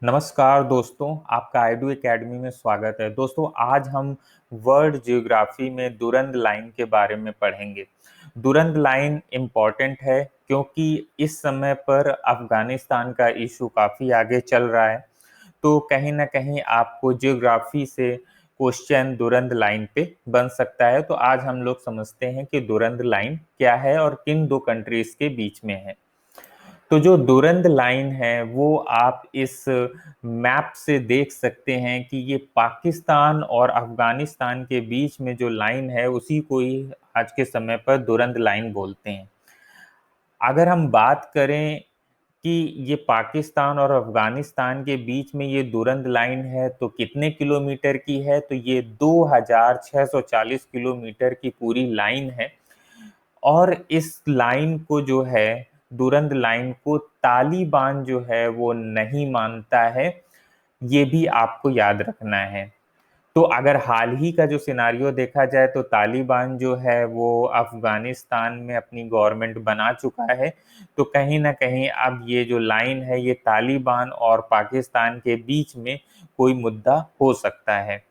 नमस्कार दोस्तों, आपका आईडू एकेडमी में स्वागत है। दोस्तों, आज हम वर्ल्ड ज्योग्राफी में दुरंद लाइन के बारे में पढ़ेंगे। दुरंद लाइन इम्पॉर्टेंट है क्योंकि इस समय पर अफगानिस्तान का इशू काफ़ी आगे चल रहा है। तो कहीं ना कहीं आपको ज्योग्राफी से क्वेश्चन दुरंद लाइन पे बन सकता है। तो आज हम लोग समझते हैं कि दुरंद लाइन क्या है और किन दो कंट्रीज के बीच में है। तो जो दुरंद लाइन है वो आप इस मैप से देख सकते हैं कि ये पाकिस्तान और अफगानिस्तान के बीच में जो लाइन है उसी को ही आज के समय पर दुरंद लाइन बोलते हैं। अगर हम बात करें कि ये पाकिस्तान और अफगानिस्तान के बीच में ये दुरंद लाइन है तो कितने किलोमीटर की है, तो ये 2640 किलोमीटर की पूरी लाइन है। और इस लाइन को जो है, दुरंद लाइन को तालिबान जो है वो नहीं मानता है। ये भी आपको याद रखना है। तो अगर हाल ही का जो सिनारियो देखा जाए तो तालिबान जो है वो अफगानिस्तान में अपनी गवर्नमेंट बना चुका है। तो कहीं ना कहीं अब ये जो लाइन है ये तालिबान और पाकिस्तान के बीच में कोई मुद्दा हो सकता है।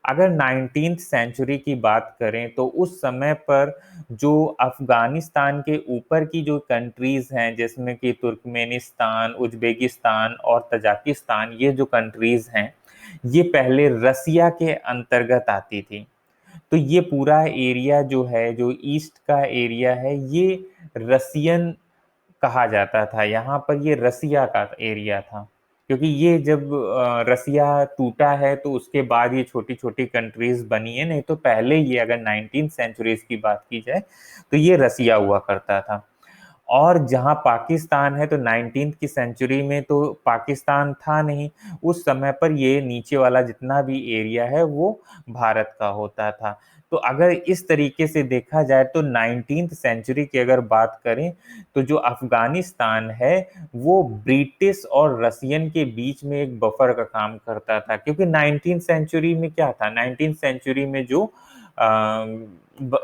अगर 19th सेंचुरी की बात करें तो उस समय पर जो अफगानिस्तान के ऊपर की जो कंट्रीज हैं जिसमें कि तुर्कमेनिस्तान, उज्बेकिस्तान और तजाकिस्तान, ये जो कंट्रीज हैं ये पहले रसिया के अंतर्गत आती थी। तो ये पूरा एरिया जो है, जो ईस्ट का एरिया है, ये रसियन कहा जाता था। यहाँ पर ये रसिया का एरिया था क्योंकि ये जब रसिया टूटा है तो उसके बाद ये छोटी छोटी कंट्रीज बनी है। नहीं तो पहले ये, अगर 19th सेंचुरीज की बात की जाए तो ये रसिया हुआ करता था। और जहां पाकिस्तान है तो 19th की सेंचुरी में तो पाकिस्तान था नहीं। उस समय पर ये नीचे वाला जितना भी एरिया है वो भारत का होता था। तो अगर इस तरीके से देखा जाए तो 19th सेंचुरी की अगर बात करें तो जो अफगानिस्तान है वो ब्रिटिश और रसियन के बीच में एक बफर का काम करता था। क्योंकि 19th सेंचुरी में क्या था, 19th सेंचुरी में जो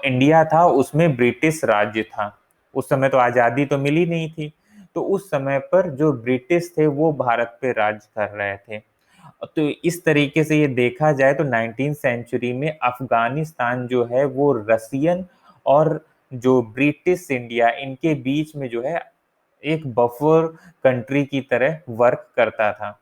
इंडिया था उसमें ब्रिटिश राज्य था। उस समय तो आज़ादी तो मिली नहीं थी। तो उस समय पर जो ब्रिटिश थे वो भारत पे राज कर रहे थे। तो इस तरीके से ये देखा जाए तो 19th सेंचुरी में अफगानिस्तान जो है वो रसियन और जो ब्रिटिश इंडिया, इनके बीच में जो है एक बफर कंट्री की तरह वर्क करता था।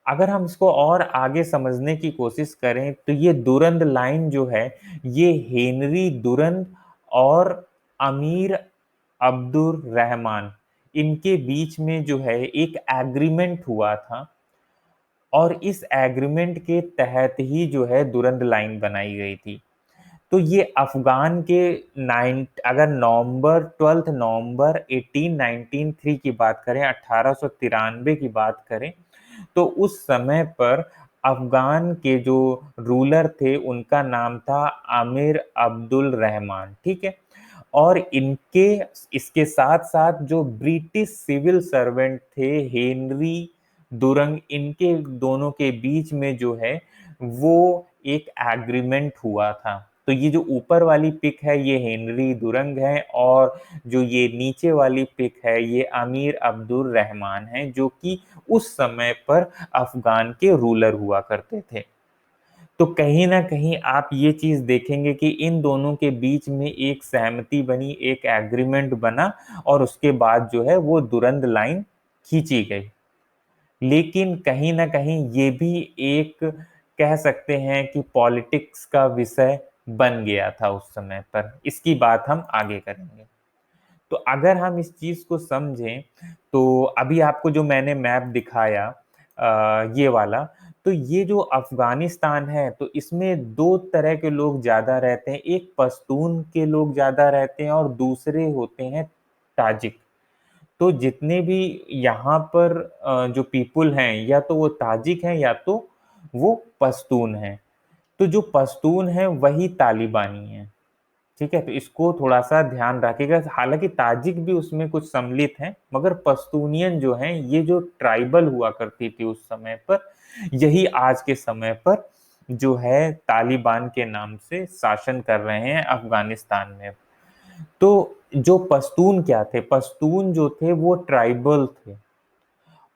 अगर हम इसको और आगे समझने की कोशिश करें तो ये दुरंद लाइन जो है ये हेनरी दुरंद और अमीर अब्दुल रहमान, इनके बीच में जो है एक एग्रीमेंट हुआ था। और इस एग्रीमेंट के तहत ही जो है दुरंद लाइन बनाई गई थी। तो ये अफगान के अगर नवंबर 12 नवंबर 1893 की बात करें, 1893 की बात करें, तो उस समय पर अफगान के जो रूलर थे उनका नाम था आमिर अब्दुल रहमान। ठीक है। और इनके इसके साथ साथ जो ब्रिटिश सिविल सर्वेंट थे हेनरी दुरंग, इनके दोनों के बीच में जो है वो एक एग्रीमेंट हुआ था। तो ये जो ऊपर वाली पिक है ये हेनरी दुरंग है और जो ये नीचे वाली पिक है ये अमीर अब्दुल रहमान है, जो कि उस समय पर अफगान के रूलर हुआ करते थे। तो कहीं ना कहीं आप ये चीज देखेंगे कि इन दोनों के बीच में एक सहमति बनी, एक एग्रीमेंट बना और उसके बाद जो है वो दुरंद लाइन खींची गई। लेकिन कहीं ना कहीं ये भी एक, कह सकते हैं कि पॉलिटिक्स का विषय बन गया था उस समय पर। इसकी बात हम आगे करेंगे। तो अगर हम इस चीज को समझें तो अभी आपको जो मैंने मैप दिखाया ये वाला, तो ये जो अफगानिस्तान है तो इसमें दो तरह के लोग ज्यादा रहते हैं। एक पश्तून के लोग ज्यादा रहते हैं और दूसरे होते हैं ताजिक। तो जितने भी यहाँ पर जो पीपुल हैं या तो वो ताजिक हैं या तो वो पश्तून हैं। तो जो पश्तून है वही तालिबानी है। ठीक है। तो इसको थोड़ा सा ध्यान रखिएगा। हालांकि ताजिक भी उसमें कुछ सम्मिलित हैं, मगर पश्तूनियन जो हैं ये जो ट्राइबल हुआ करती थी उस समय पर, यही आज के समय पर जो है तालिबान के नाम से शासन कर रहे हैं अफगानिस्तान में। तो जो पश्तून क्या थे, पश्तून जो थे वो ट्राइबल थे।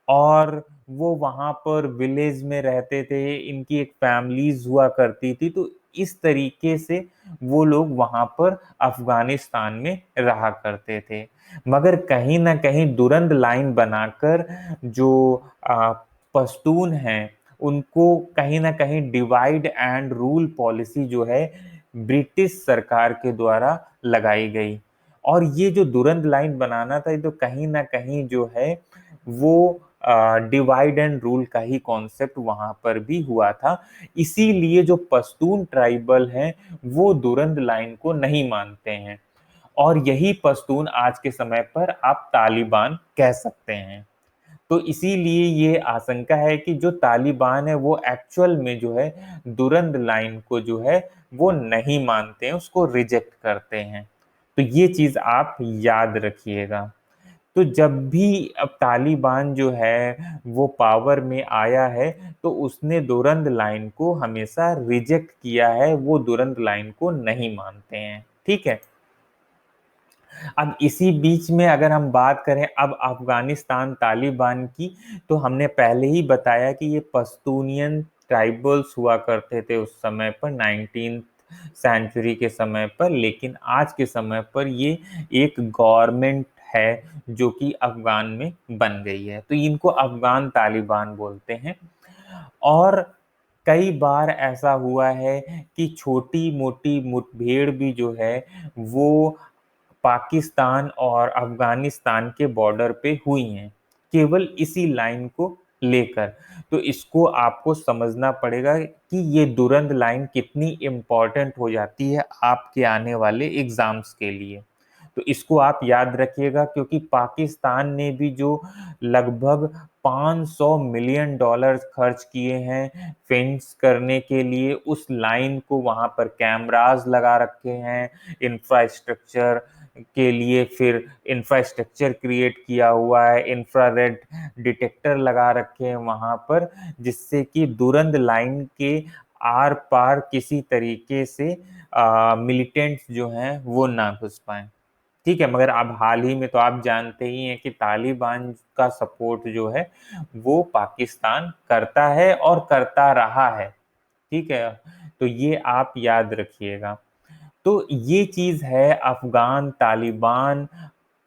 और वो वहां पर विलेज में रहते थे, इनकी एक फैमिलीज हुआ करती थी। तो इस तरीके से वो लोग वहां पर अफगानिस्तान में रहा करते थे। मगर कहीं ना कहीं दुरंद लाइन बनाकर जो पश्तून हैं, उनको कहीं ना कहीं डिवाइड एंड रूल पॉलिसी जो है ब्रिटिश सरकार के द्वारा लगाई गई। और ये जो दुरंद लाइन बनाना था, ये तो कहीं ना कहीं जो है वो डिवाइड एंड रूल का ही कॉन्सेप्ट वहां पर भी हुआ था। इसीलिए जो पश्तून ट्राइबल हैं वो दुरंद लाइन को नहीं मानते हैं, और यही पश्तून आज के समय पर आप तालिबान कह सकते हैं। तो इसीलिए ये आशंका है कि जो तालिबान है वो एक्चुअल में जो है दुरंद लाइन को जो है वो नहीं मानते हैं, उसको रिजेक्ट करते हैं। तो ये चीज आप याद रखिएगा। तो जब भी अब तालिबान जो है वो पावर में आया है, तो उसने दुरंद लाइन को हमेशा रिजेक्ट किया है, वो दुरंद लाइन को नहीं मानते हैं। ठीक है। अब इसी बीच में अगर हम बात करें अब अफगानिस्तान तालिबान की, तो हमने पहले ही बताया कि ये पश्तूनियन ट्राइबल्स हुआ करते थे उस समय पर, 19th सेंचुरी के समय पर। लेकिन आज के समय पर ये एक गवर्नमेंट है जो कि अफगान में बन गई है, तो इनको अफगान तालिबान बोलते हैं। और कई बार ऐसा हुआ है कि छोटी मोटी मुठभेड़ भी जो है वो पाकिस्तान और अफगानिस्तान के बॉर्डर पे हुई हैं, केवल इसी लाइन को लेकर। तो इसको आपको समझना पड़ेगा कि ये दुरंद लाइन कितनी इम्पोर्टेंट हो जाती है आपके आने वाले एग्जाम्स के लिए। तो इसको आप याद रखिएगा, क्योंकि पाकिस्तान ने भी जो लगभग 500 मिलियन डॉलर खर्च किए हैं फेंस करने के लिए, उस लाइन को वहां पर कैमरास लगा रखे हैं, इंफ्रास्ट्रक्चर के लिए फिर इंफ्रास्ट्रक्चर क्रिएट किया हुआ है, इंफ्रारेड डिटेक्टर लगा रखे हैं वहां पर, जिससे कि दुरंद लाइन के आर पार किसी तरीके से मिलिटेंट्स जो हैं वो ना घुस पाए। ठीक है। मगर अब हाल ही में तो आप जानते ही हैं कि तालिबान का सपोर्ट जो है वो पाकिस्तान करता है और करता रहा है। ठीक है। तो ये आप याद रखिएगा। तो ये चीज है अफगान तालिबान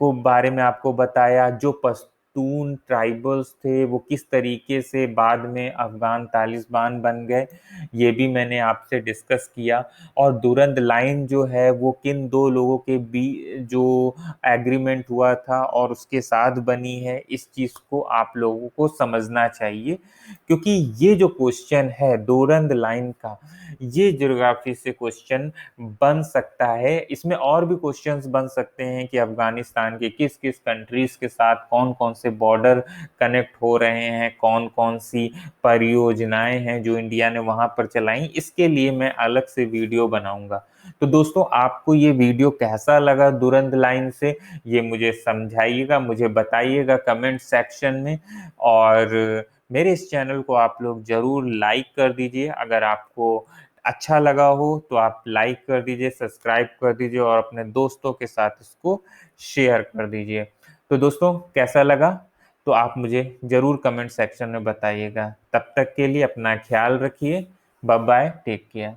को बारे में आपको बताया। जो पश्तून ट्राइबल्स थे वो किस तरीके से बाद में अफगान तालिबान बन गए, ये भी मैंने आपसे डिस्कस किया। और दुरंद लाइन जो है वो किन दो लोगों के बीच जो एग्रीमेंट हुआ था और उसके साथ बनी है, इस चीज को आप लोगों को समझना चाहिए। क्योंकि ये जो क्वेश्चन है दुरंद लाइन का, ये ज्योग्राफी से क्वेश्चन बन सकता है। इसमें और भी क्वेश्चंस बन सकते हैं कि अफगानिस्तान के किस किस कंट्रीज के साथ कौन कौन से बॉर्डर कनेक्ट हो रहे हैं, कौन कौन सी परियोजनाएं हैं जो इंडिया ने वहां पर चलाई, इसके लिए मैं अलग से वीडियो बनाऊंगा। तो दोस्तों, आपको ये वीडियो कैसा लगा दुरंद लाइन से, ये मुझे समझाइएगा, मुझे बताइएगा कमेंट सेक्शन में। और मेरे इस चैनल को आप लोग जरूर लाइक कर दीजिए। अगर आपको अच्छा लगा हो तो आप लाइक कर दीजिए, सब्सक्राइब कर दीजिए और अपने दोस्तों के साथ इसको शेयर कर दीजिए। तो दोस्तों, कैसा लगा तो आप मुझे जरूर कमेंट सेक्शन में बताइएगा। तब तक के लिए अपना ख्याल रखिए। Bye bye, take care.